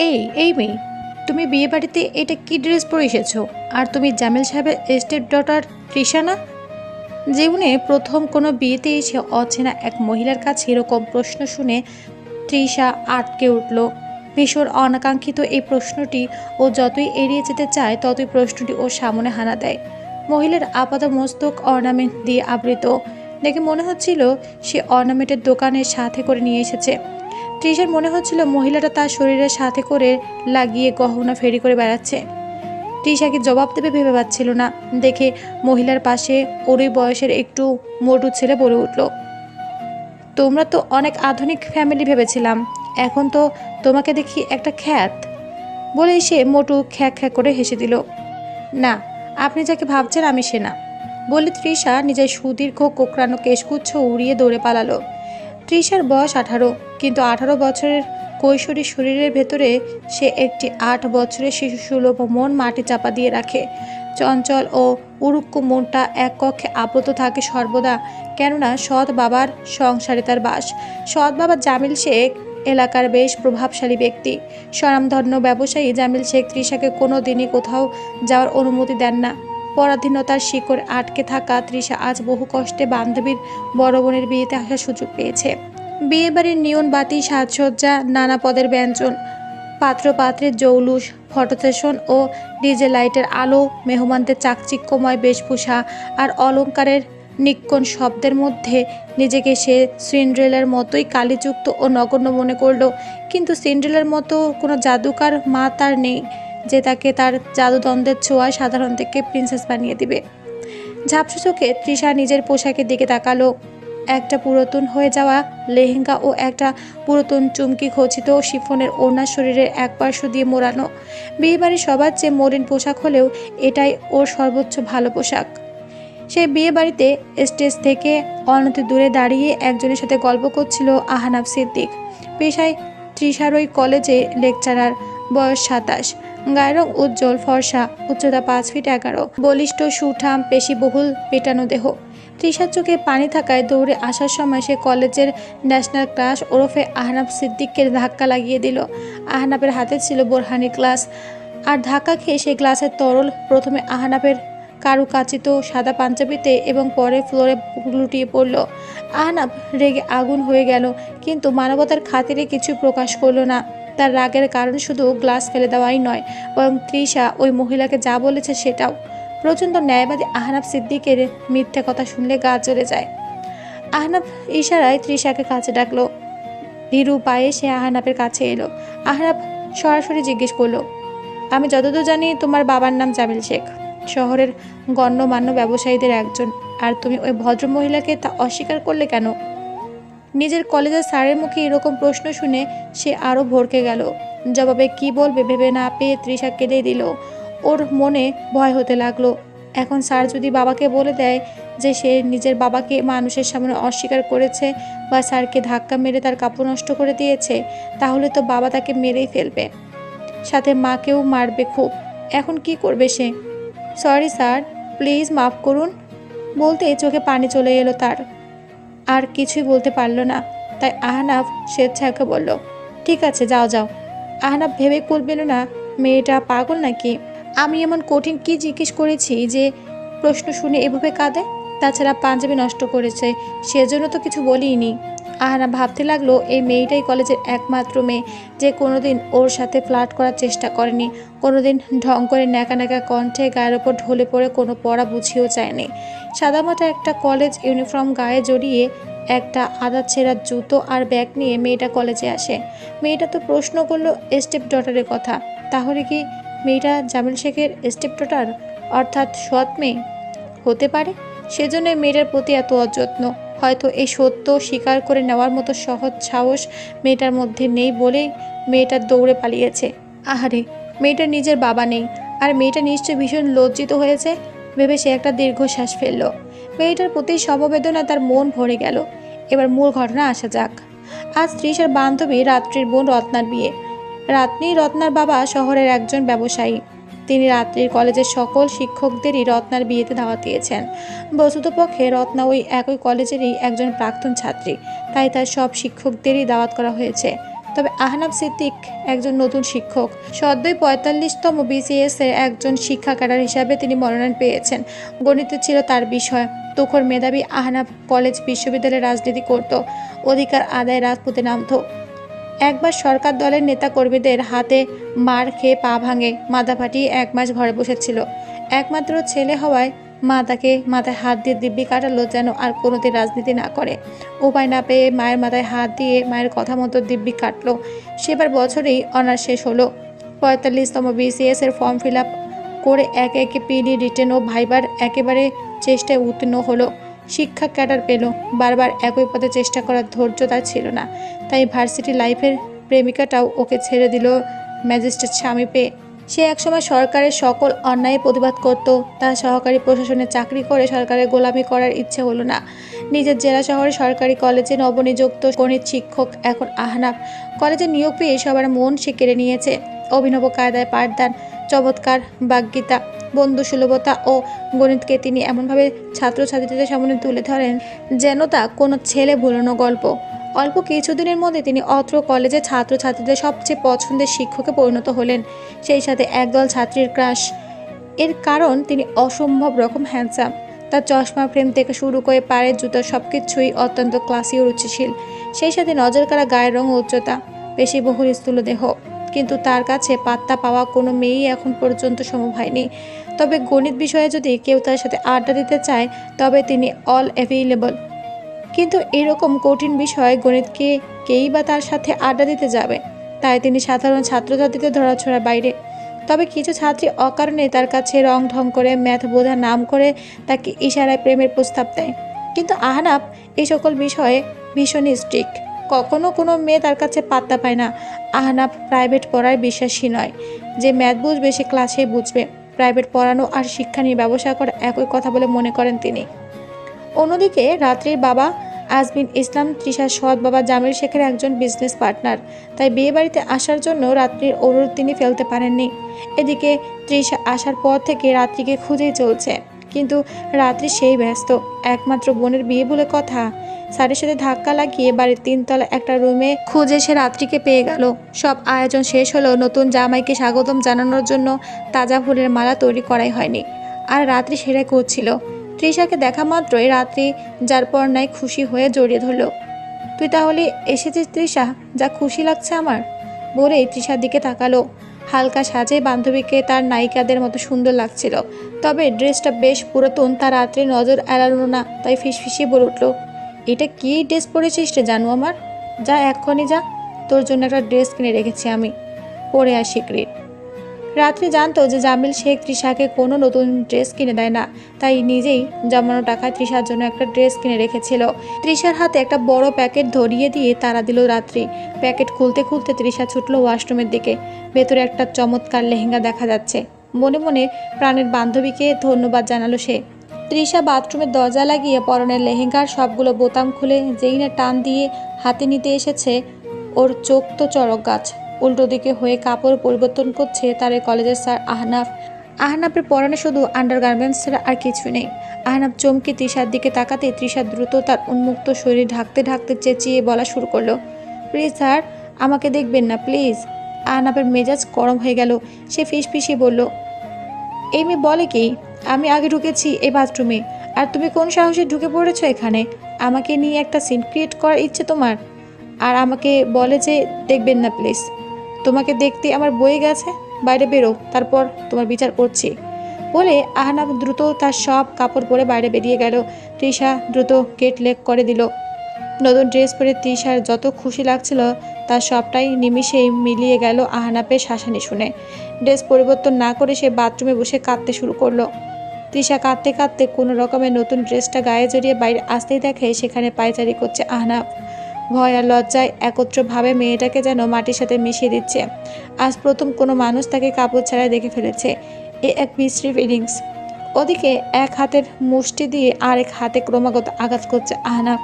এই মেয়ে, তুমি বিয়ে বাড়িতে এটা কি ড্রেস পরে এসেছো? আর তুমি জামিল সাহেবের স্টেপ ডটার তৃষা না? জীবনে প্রথম কোনো বিয়েতে এসে অচেনা এক মহিলার কাছে এরকম প্রশ্ন শুনে তৃষা আটকে উঠল। ভীষণ অনাকাঙ্ক্ষিত এই প্রশ্নটি। ও যতই এড়িয়ে যেতে চায় ততই প্রশ্নটি ওর সামনে হানা দেয়। মহিলার আপাদমস্তক অর্নামেন্ট দিয়ে আবৃত, দেখে মনে হচ্ছিল সে অর্নামেন্টের দোকানের সাথে করে নিয়ে এসেছে। তৃষার মনে হচ্ছিল মহিলাটা তার শরীরের সাথে করে লাগিয়ে গহনা ফেরি করে বেড়াচ্ছে। তৃষাকে জবাব দেবে ভেবে পাচ্ছিল না দেখে মহিলার পাশে ওরই বয়সের একটু মোটু ছেলে বলে উঠল, তোমরা তো অনেক আধুনিক ফ্যামিলি ভেবেছিলাম, এখন তো তোমাকে দেখি একটা খ্যাত। বলেই সে মোটু খ্যাক খ্যাক করে হেসে দিল। না, আপনি যাকে ভাবছেন আমি সে না, বলে তৃষা নিজের সুদীর্ঘ কোকড়ানো কেশগুচ্ছ উড়িয়ে দৌড়ে পালালো। তৃষার বয়স 18, কিন্তু 18 বছরের কৈশোরী শরীরের ভেতরে সে একটি 8 বছরের শিশু সুলভ মন মাটি চাপা দিয়ে রাখে। চঞ্চল ও উড়ুক্কু মনটা এক কক্ষে আবদ্ধ থাকে সর্বদা, কেননা সৎ বাবার সংসারে তার বাস। সৎ বাবা জামিল শেখ এলাকার বেশ প্রভাবশালী ব্যক্তি। স্বনামধন্য ব্যবসায়ী জামিল শেখ তৃষাকে কোনো দিনই কোথাও যাওয়ার অনুমতি দেন না। পরাধীনতার শিকড় আটকে থাকা তৃষা আজ বহু কষ্টে বান্ধবীর বড় বোনের বিয়েতে আসার সুযোগ পেয়েছে। বিয়েবাড়ির নিয়ন বাতি, সাজসজ্জা, নানা পদের ব্যঞ্জন, পাত্রপাত্রের জৌলুস, ফটো সেশন ও ডিজে লাইটের আলো, মেহমানদের চাকচিক্যময় বেশভূষা আর অলংকারের নিক্কণ শব্দের মধ্যে নিজেকে সে সিন্ড্রেলার মতোই কালিযুক্ত ও নগণ্য মনে করল। কিন্তু সিন্ড্রেলার মতো কোনো জাদুকার মা তার নেই যে তাকে তার জাদুদণ্ডের ছোঁয়ায় সাধারণ থেকে প্রিন্সেস বানিয়ে দিবে। ঝাপসা চোখে তৃষা নিজের পোশাকের দিকে তাকালো। একটা পুরাতন হয়ে যাওয়া লেহেঙ্গা ও একটা পুরাতন চুমকি খচিত শিফনের ওড়না শরীরের এক পার্শ্ব দিয়ে মোড়ানো। বিয়েবাড়ির সবার চেয়ে মলিন পোশাক হলেও এটাই ওর সর্বোচ্চ ভালো পোশাক। সেই বিয়ে বাড়িতে স্টেজ থেকে অনতি দূরে দাঁড়িয়ে একজনের সাথে গল্প করছিল আহনাফ সিদ্দিক। পেশায় তৃষারই কলেজে লেকচারার, বয়স 27, গায়ের রং উজ্জ্বল ফর্সা, উচ্চতা 5 ফিট 11, বলিষ্ঠ সুঠাম পেশিবহুল পেটানো দেহ। তৃষার চোখে পানি থাকায় দৌড়ে আসার সময় সে কলেজের ন্যাশনাল ক্লাস ওরফে আহনাফ সিদ্দিককে ধাক্কা লাগিয়ে দিল। আহনাফের হাতে ছিল বোরহানি গ্লাস, আর ধাক্কা খেয়ে সেই গ্লাসের তরল প্রথমে আহনাফের কারুকাচিত সাদা পাঞ্জাবিতে এবং পরে ফ্লোরে লুটিয়ে পড়ল। আহনাফ রেগে আগুন হয়ে গেল, কিন্তু মানবতার খাতিরে কিছু প্রকাশ করল না। তার রাগের কারণ শুধু গ্লাস ফেলে দেওয়াই নয়, বরং তৃষা ওই মহিলাকে যা বলেছে সেটাও। প্রচণ্ড ন্যায়বাদী আহনাফ সিদ্দিকের মিথ্যে কথা শুনলে গা জ্বলে যায়। আহনাফ ইশারায় তৃষাকে কাছে ডাকলো। ধীরু পায়ে সে আহনাফের কাছে এলো। আহনাফ সরাসরি জিজ্ঞেস করলো, আমি যতদূর জানি তোমার বাবার নাম জামিল শেখ, শহরের গণ্যমান্য ব্যবসায়ীদের একজন, আর তুমি ওই ভদ্রমহিলাকে তা অস্বীকার করলে কেন? নিজের কলেজের স্যারের মুখে এরকম প্রশ্ন শুনে সে আরও ভড়কে গেল। জবাবে কি বলবে ভেবে না পেয়ে তৃষা কেঁদে দিল। ওর মনে ভয় হতে লাগলো, এখন স্যার যদি বাবাকে বলে দেয় যে সে নিজের বাবাকে মানুষের সামনে অস্বীকার করেছে বা স্যারকে ধাক্কা মেরে তার কাপড় নষ্ট করে দিয়েছে, তাহলে তো বাবা তাকে মেরেই ফেলবে, সাথে মাকেও মারবে খুব। এখন কি করবে সে? সরি স্যার, প্লিজ মাফ করুন, বলতে চোখে পানি চলে এলো তার। আর কিছুই বলতে পারল না, তাই আহনাফ স্বেচ্ছাকে বলল, ঠিক আছে যাও যাও। আহনাফ ভেবে কুল পেল না, মেয়েটা পাগল নাকি? আমি এমন কঠিন কি জিজ্ঞেস করেছি যে প্রশ্ন শুনে এভাবে কাঁদে? তাছাড়া পাঞ্জাবি নষ্ট করেছে, সেজন্য তো কিছু বলিনি। আহনাফ ভাবতে লাগলো, এই মেয়েটাই কলেজের একমাত্র মেয়ে যে কোনোদিন ওর সাথে ফ্লার্ট করার চেষ্টা করেনি, কোনোদিন ঢং করে ন্যাকা ন্যাকা কণ্ঠে গায়ের ওপর ঢলে পড়ে কোনো পড়া বুঝিয়েও চায়নি। সাদামাটা একটা কলেজ ইউনিফর্ম গায়ে জড়িয়ে একটা আদা ছেঁড়া জুতো আর ব্যাগ নিয়ে মেয়েটা কলেজে আসে। মেয়েটা তো প্রশ্ন করলো স্টেপ ডটারের কথা, তাহলে কি মেয়েটা জামিল শেখের স্টেপ ডটার, অর্থাৎ সৎ মেয়ে হতে পারে? সেজন্য মেয়েটার প্রতি এত অযত্ন। হয়তো এই সত্য স্বীকার করে নেওয়ার মতো সহজ সাহস মেয়েটার মধ্যে নেই বলেই মেয়েটা দৌড়ে পালিয়েছে। আহারে, মেয়েটার নিজের বাবা নেই, আর মেয়েটা নিশ্চয় ভীষণ লজ্জিত হয়েছে ভেবে সে একটা দীর্ঘশ্বাস ফেলল। মেয়েটার প্রতি সমবেদনা তার মন ভরে গেল। এবার মূল ঘটনা আসা যাক। আজ তৃষার বান্ধবী রাত্রির বোন রত্নার বিয়ে। রত্নার বাবা শহরের একজন ব্যবসায়ী। তিনি রাত্রির কলেজের সকল শিক্ষকদেরই রত্নার বিয়েতে দাওয়াত দিয়েছেন। বস্তুতপক্ষে রত্না ওই একই কলেজেরই একজন প্রাক্তন ছাত্রী, তাই তার সব শিক্ষকদেরই দাওয়াত করা হয়েছে। তবে আহনাব সিদ্দিক একজন নতুন শিক্ষক, সদ্যই 45তম BCS এর একজন শিক্ষা ক্যাডার হিসাবে তিনি মনোনয়ন পেয়েছেন। গণিত ছিল তার বিষয়। তুখোর মেধাবী আহনাব কলেজ বিশ্ববিদ্যালয়ে রাজনীতি করত, অধিকার আদায় রাজপথে নামত। একবার সরকার দলের নেতাকর্মীদের হাতে মার খেয়ে পা ভাঙে, মাথা ফাটিয়ে 1 মাস ঘরে বসেছিল। একমাত্র ছেলে হওয়ায় মা তাকে মাথায় হাত দিয়ে দিব্যি কাটালো যেন আর কোনোদিন রাজনীতি না করে। উপায় না পেয়ে মায়ের মাথায় হাত দিয়ে মায়ের কথা মতো দিব্যি কাটলো। সেবার বছরেই অনার্স শেষ হলো। 45তম BCS এর ফর্ম ফিল আপ করে একে একে পিডি, রিটেন ও ভাইবার একেবারে চেষ্টায় উত্তীর্ণ হলো। শিক্ষা ক্যাডার পেল। বারবার একই পথে চেষ্টা করার ধৈর্য তার ছিল না, তাই ভার্সিটি লাইফের প্রেমিকাটাও ওকে ছেড়ে দিল ম্যাজিস্ট্রেট স্বামী পেয়ে। সে একসময় সরকারের সকল অন্যায় প্রতিবাদ করত। তার সহকারী প্রশাসনে চাকরি করে সরকারের গোলামি করার ইচ্ছে হলো না। নিজের জেলা শহরে সরকারি কলেজে নবনিযুক্ত গণিত শিক্ষক এখন আহনাব। কলেজে নিয়োগ পেয়ে সবার মন সে কেড়ে নিয়েছে। অভিনব কায়দায় পাঠদান, চমৎকার বাগ্মিতা, বন্ধুসুলভতা ও গণিতকে তিনি এমনভাবে ছাত্রছাত্রীদের সামনে তুলে ধরেন যেন তা কোনো ছেলে ভুলানো গল্প। অল্প কিছুদিনের মধ্যে তিনি অত্র কলেজে ছাত্রছাত্রীদের সবচেয়ে পছন্দের শিক্ষকে পরিণত হলেন, সেই সাথে একদল ছাত্রীর ক্রাশ। এর কারণ তিনি অসম্ভব রকম হ্যান্ডসাম। তার চশমা ফ্রেম থেকে শুরু করে পায়ের জুতো সবকিছুই অত্যন্ত ক্লাসি ও রুচিশীল। সেই সাথে নজর কাড়া গায়ের রং ও উচ্চতা, পেশিবহুল স্থূল দেহ। কিন্তু তার কাছে পাত্তা পাওয়া কোনো মেয়েই এখন পর্যন্ত সম্ভব হয়নি। তবে গণিত বিষয়ে যদি কেউ তার সাথে আড্ডা দিতে চায় তবে তিনি অল অ্যাভেইলেবল। কিন্তু এরকম কঠিন বিষয় গণিতকে কেই বা তার সাথে আড্ডা দিতে যাবে? তাই তিনি সাধারণ ছাত্রছাত্রীদের ধরাছোঁয়ার বাইরে। তবে কিছু ছাত্রী অকারণে তার কাছে রং ঢং করে ম্যাথ বোঝার নাম করে তাকে ইশারায় প্রেমের প্রস্তাব দেয়। কিন্তু আহনাব এই সকল বিষয়ে ভীষণই স্ট্রিক্ট। কখনো কোনো মেয়ে তার কাছে পাত্তা পায় না। আহনাব প্রাইভেট পড়ায় বিশ্বাসী নয়। যে ম্যাথ বুঝবে সে ক্লাসেই বুঝবে। প্রাইভেট পড়ানো আর শিক্ষা নিয়ে ব্যবসা করা একই কথা বলে মনে করেন তিনি। অন্যদিকে রাত্রির বাবা আজমিন ইসলাম তৃষার সৎ বাবা জামিল শেখের একজন বিজনেস পার্টনার, তাই বিয়ে বাড়িতে আসার জন্য রাত্রির অনুরোধ তিনি ফেলতে পারেননি। এদিকে তৃষা আসার পর থেকে রাত্রিকে খুঁজেই চলছে, কিন্তু রাত্রি সেই ব্যস্ত। একমাত্র বোনের বিয়ে বলে কথা, স্যারের সাথে ধাক্কা লাগিয়ে বাড়ির 3তলা একটা রুমে খুঁজে সে রাত্রিকে পেয়ে গেল। সব আয়োজন শেষ হলো, নতুন জামাইকে স্বাগতম জানানোর জন্য তাজা ফুলের মালা তৈরি করাই হয়নি, আর রাত্রি সেটাই করছিল। তৃষাকে দেখা মাত্রই রাত্রি যার পর নাই খুশি হয়ে জড়িয়ে ধরল। তুই তাহলে এসেছিস তৃষা, যা খুশি লাগছে আমার, বলেই তৃষার দিকে তাকালো। হালকা সাজে বান্ধবীকে তার নায়িকাদের মতো সুন্দর লাগছিল, তবে ড্রেসটা বেশ পুরাতন। তার রাত্রির নজর এড়ালো না, তাই ফিসফিসিয়ে বলে উঠল, এটা কি ড্রেস পরেছিস রে জানু আমার? যা এক্ষুনি যা, তোর জন্য একটা ড্রেস কিনে রেখেছি আমি, পরে আর শিগগির। রাত্রি জানতো যে জামিল শেখ তৃষাকে কোনো নতুন ড্রেস কিনে দেয় না, তাই নিজেই জমানো টাকায় তৃষার জন্য একটা ড্রেস কিনে রেখেছিল। তৃষার হাতে একটা বড় প্যাকেট ধরিয়ে দিয়ে তাড়া দিল রাত্রি। প্যাকেট খুলতে খুলতে তৃষা ছুটল ওয়াশরুমের দিকে। ভেতরে একটা চমৎকার লেহেঙ্গা দেখা যাচ্ছে। মনে মনে প্রাণের বান্ধবীকে ধন্যবাদ জানালো সে। তৃষা বাথরুমের দরজা লাগিয়ে পরনের লেহেঙ্গার সবগুলো বোতাম খুলে যেই না টান দিয়ে হাতে নিতে এসেছে, ওর চোখ তো চড়ক গাছ। উল্টো দিকে হয়ে কাপড় পরিবর্তন করছে তার এই কলেজের স্যার আহনাফ। আহনাফের পরনে শুধু আন্ডারগার্মেন্টস ছাড়া আর কিছু নেই। আহনাফ চমকে তৃষার দিকে তাকাতে তৃষা দ্রুত তার উন্মুক্ত শরীর ঢাকতে ঢাকতে চেঁচিয়ে বলা শুরু করলো, প্লিজ স্যার, আমাকে দেখবেন না প্লিজ। আহনাফের মেজাজ গরম হয়ে গেল। সে ফিসফিসিয়ে বলল, এই মেয়ে বলে কি, আমি আগে ঢুকেছি এই বাথরুমে, আর তুমি কোন সাহসে ঢুকে পড়েছো এখানে? আমাকে নিয়ে একটা সিন ক্রিয়েট করার ইচ্ছে তোমার? আর আমাকে বলে যে দেখবেন না প্লিজ। তোমাকে দেখতে আমার বয়ে গেছে, বাইরে বেরো, তারপর তোমার বিচার করছি। বলে আহনাফ দ্রুত তার সব কাপড় পরে বাইরে বেরিয়ে গেল। তৃষা দ্রুত গেট লেক করে দিল। নতুন ড্রেস পরে তৃষার যত খুশি লাগছিল তার সবটাই নিমিষেই মিলিয়ে গেল আহনাফের শাসানি শুনে। ড্রেস পরিবর্তন না করে সে বাথরুমে বসে কাঁদতে শুরু করলো। তৃষা কাঁদতে কাঁদতে কোনো রকমের নতুন ড্রেসটা গায়ে জড়িয়ে বাইরে আসতেই দেখে সেখানে পায়চারি করছে আহনাফ। ভয় আর লজ্জায় একত্রভাবে মেয়েটাকে যেন মাটির সাথে মিশিয়ে দিচ্ছে। আজ প্রথম কোনো মানুষ তাকে কাপড় ছাড়া দেখে ফেলেছে। এ এক বিশ্রী ফিলিংস। ওদিকে এক হাতের মুষ্টি দিয়ে আরেক হাতে ক্রমাগত আঘাত করছে আহনাফ।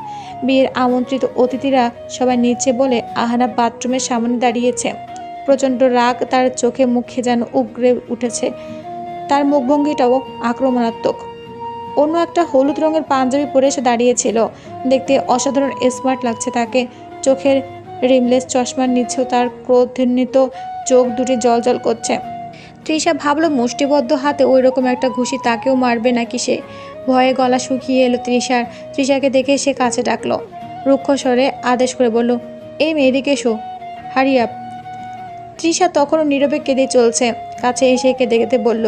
বিয়ের আমন্ত্রিত অতিথিরা সবাই নিচে বলে আহনাফ বাথরুমের সামনে দাঁড়িয়েছে। প্রচণ্ড রাগ তার চোখে মুখে যেন উগরে উঠেছে। তার মুখভঙ্গিটাও আক্রমণাত্মক। অন্য একটা হলুদ রঙের পাঞ্জাবি পরে এসে দাঁড়িয়েছিল। দেখতে অসাধারণ স্মার্ট লাগছে তাকে। চোখের রিমলেস চশমার নিচেও তার ক্রোধান্বিত চোখ দুটি জলজল করছে। তৃষা ভাবলো মুষ্টিবদ্ধ হাতে ওই রকম একটা ঘুষি তাকেও মারবে নাকি সে। ভয়ে গলা শুকিয়ে এলো তৃষার। তৃষাকে দেখে সে কাছে ডাকলো, রুক্ষ স্বরে আদেশ করে বলল, এই মেয়ে এদিকে এসো, হারি আপ। তৃষা তখনও নীরবে কেঁদে চলছে। কাছে এসে কেঁদে কেঁদে বলল,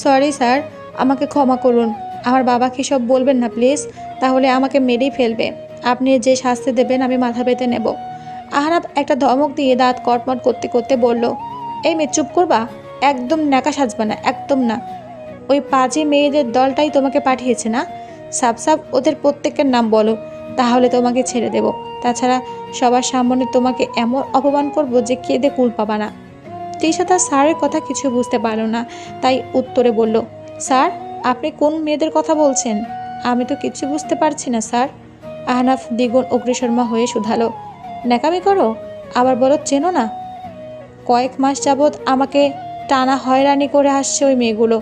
সরি স্যার, আমাকে ক্ষমা করুন। আমার বাবাকে সব বলবেন না প্লিজ, তাহলে আমাকে মেরেই ফেলবে। আপনি যে শাস্তি দেবেন আমি মাথা পেতে নেব। আহনাব একটা ধমক দিয়ে দাঁত কটমট করতে করতে বলল, এই মেয়ে চুপ করবা, একদম ন্যাকা সাজবা না, একদম না। ওই পাজি মেয়েদের দলটাই তোমাকে পাঠিয়েছে না? সাব সাব ওদের প্রত্যেকের নাম বলো, তাহলে তোমাকে ছেড়ে দেব। তাছাড়া সবার সামনে তোমাকে এমন অপমান করব যে কেঁদে কুল পাবা না। তৃষা তার স্যারের কথা কিছু বুঝতে পারল না, তাই উত্তরে বলল, স্যার আপনি কোন মেয়েদের কথা বলছেন? আমি তো কিছু বুঝতে পারছি না স্যার। আহনাফ দ্বিগুণ অগ্নিশর্মা হয়ে শুধালো, ন্যাকামি করো? আবার বলো চেনো না? কয়েক মাস যাবৎ আমাকে টানা হয়রানি করে আসছে ওই মেয়েগুলো।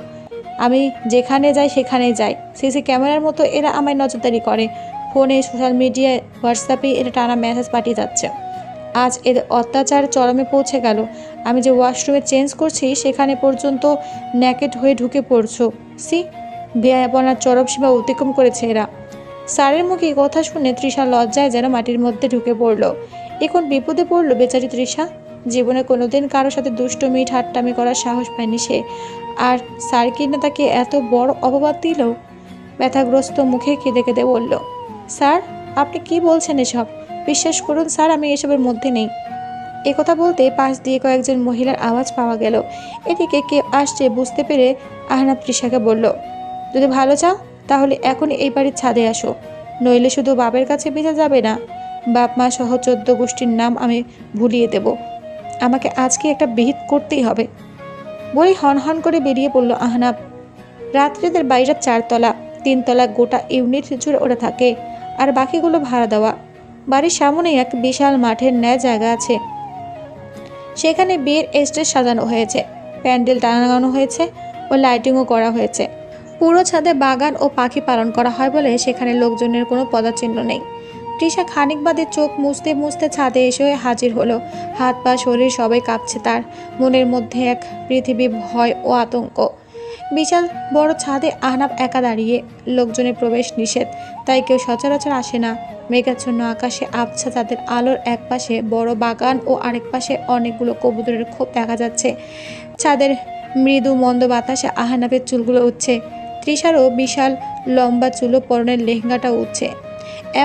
আমি যেখানে যাই সেখানেই যাই, সিসি ক্যামেরার মতো এরা আমায় নজরদারি করে। ফোনে, সোশ্যাল মিডিয়ায়, হোয়াটসঅ্যাপে এরা টানা মেসেজ পাঠিয়ে যাচ্ছে। আজ এদের অত্যাচার চরমে পৌঁছে গেল। আমি যে ওয়াশরুমে চেঞ্জ করছি সেখানে পর্যন্ত ন্যাকেট হয়ে ঢুকে পড়ছো। সি, বেয়াপনার চরম সীমা অতিক্রম করেছে এরা। স্যারের মুখে কথা শুনে তৃষা লজ্জায় যেন মাটির মধ্যে ঢুকে পড়ল। এখন বিপদে পড়ল বেচারি তৃষা। জীবনে কোনোদিন কারোর সাথে দুষ্টমি ঠাট্টামি করার সাহস পায়নি সে, আর স্যার কিনা তাকে এত বড় অপবাদ দিল। ব্যথাগ্রস্ত মুখে কেঁদে কেঁদে বলল, স্যার আপনি কি বলছেন এসব? বিশ্বাস করুন স্যার, আমি এসবের মধ্যে নেই। একথা বলতে পাশ দিয়ে কয়েকজন মহিলার আওয়াজ পাওয়া গেল। এদিকে কে আসছে বুঝতে পেরে আহনাব তৃষাকে বলল, যদি ভালো চাও তাহলে এখনই এই বাড়ির ছাদে আসো, নইলে শুধু বাপের কাছে বেঁচে যাবে না, বাপ মা সহ 14 গোষ্ঠীর নাম আমি ভুলিয়ে দেব। আমাকে আজকে একটা বিহিত করতেই হবে। বলেই হন করে বেরিয়ে পড়ল আহনাব। রাত্রিদের বাড়িটা 4 তলা, 3 তলা গোটা ইউনিট জুড়ে ওরা থাকে, আর বাকিগুলো ভাড়া দেওয়া। বাড়ির সামনে এক বিশাল মাঠের ন্যায় জায়গা আছে, সেখানে বিয়ের স্টেজ সাজানো হয়েছে, প্যান্ডেল টানানো হয়েছে ও লাইটিংও করা হয়েছে। পুরো ছাদে বাগান ও পাখি পালন করা হয় বলে সেখানে লোকজনের কোনো পদচিহ্ন নেই। তৃষা খানিক বাদে চোখ মুছতে মুছতে ছাদে এসে হাজির হলো। হাত পা শরীর সবাই কাঁপছে তার। মনের মধ্যে এক পৃথিবী ভয় ও আতঙ্ক। বিশাল বড় ছাদে আহনাব একা দাঁড়িয়ে। লোকজনের প্রবেশ নিষেধ, তাই কেউ সচরাচর আসে না। মেঘাচ্ছন্ন আকাশে আবছা চাঁদের আলোর এক পাশে বড় বাগান ও আরেক পাশে অনেকগুলো কবুতরের খোপ দেখা যাচ্ছে। ছাদের মৃদু মন্দ বাতাসে আহনাবের চুলগুলো উঠছে। তৃষারও বিশাল লম্বা চুলো, পরনের লেহেঙ্গাটা উঠছে।